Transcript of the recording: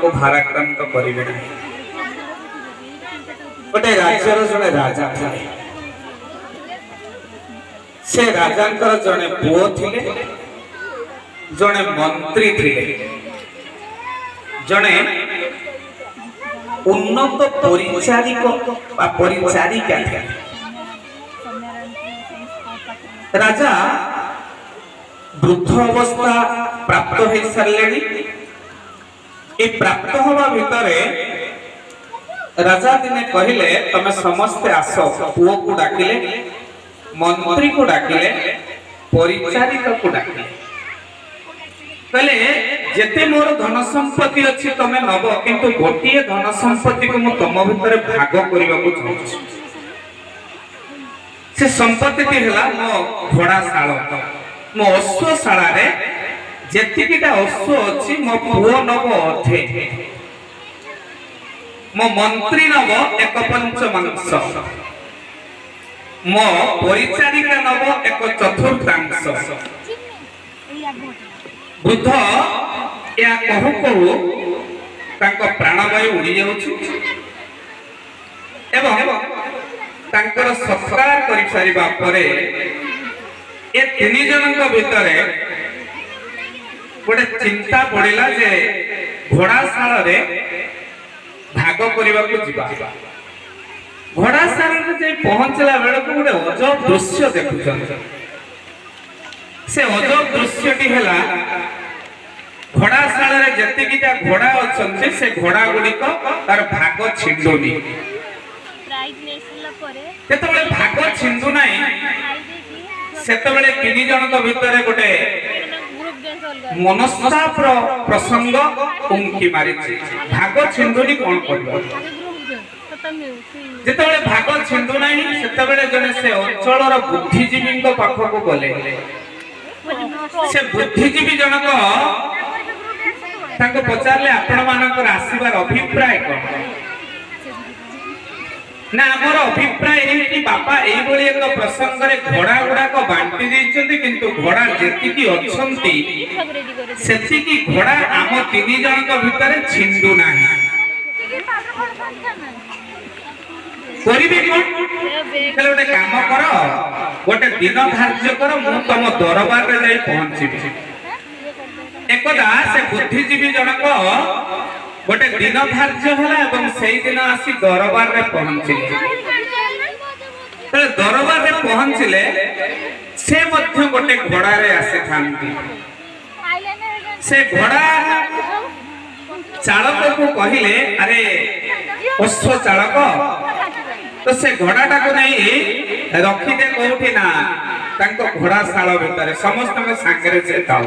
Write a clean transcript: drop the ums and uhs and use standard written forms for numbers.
को भाराक्रांत करिवे ना। गोटे राज्यर जने राजा थे, से राजांकर जने पुओ थिले, जने मंत्री थिले, जने उन्नत परिचारिक बा परिचारिका थे। राजा वृद्ध अवस्था प्राप्त हो सारे। ये प्राप्त हवा भितरे राजा दिने कहले तमे समस्ते आस, पुओ को डाकिले, मंत्री को डाकिले, परिचारिका को डाकिले, कहले जेते मोर धन संपत्ति अछि तमे नब, किंतु गोटिए धन संपत्ति को मु तम भितरे भाग करबा को चाहूछि। से संपत्ति हेला मो घोड़ाशाल, मो अश्वशाला रे जेतिकिटा अश्व अछि मो पुओ नब अधे, मो मंत्री नब एक पंचमांश, मो परिचारिका नब एक चतुर्थांश। बुद्ध या कहू कहू तांको प्राणवायु उड़ी जाउछि एवं तांकर सत्कार करि सारिबा परे ए तीन जनक भितरे गोटे चिंता पड़िला जे घोड़ाशाल रे भाग करबा को जिबा। घोड़ाशाल रे जे पहुंचला बेले को गोटे अजब दृश्य देखुछन। से अजब दृश्यटी हेला घोड़ाशाल रे जतिकिटा घोड़ा अछन से घोड़ा गुड़िक तार भाग छिंडुनी। जेतबेले भाग छिंडु नाही सेतबेले तीन जनक भितरे गोटे मनस्ताप प्रसंग उंकी मारिछि। भाग छिंडुनी कोन करबो? जेतबेले भाग छिंडु नाही सेतबेले जने से अंचलर बुद्धिजीवी पाखको गले। से बुद्धिजीवी जनक तांको पचारले आपण मानकर आसीबार अभिप्राय कोन? ना हमर अभिप्राय ए कि बापा एई बोली एक प्रसंग रे घोड़ा गुडा को बांटी दैछन्ती, किंतु घोड़ा जेतिकी अछन्ती सेतिकी घोड़ा आम तीन जनक भितरे छिंडु नाही। करिबे कोन? केले गोटे काम कर, गोटे दिन धार्य कर, मु तम दरबार रे जाई पहुंचीबी। एकदा से बुद्धिजीवी जनक गोटे दिन धार्य होला एवं सेई दिन आसी दरबार रे पहुंचिले। दरबार रे पहुंचिले से मध्य गोटे घोड़ा रे आसे थांती। से घोड़ा चालक को कहिले, अरे अश्व चालक तो से घोड़ाटा को नहीं रखी दे कोठी ना तांको घोड़ाशाला भितरे समस्त संगे से थाउ।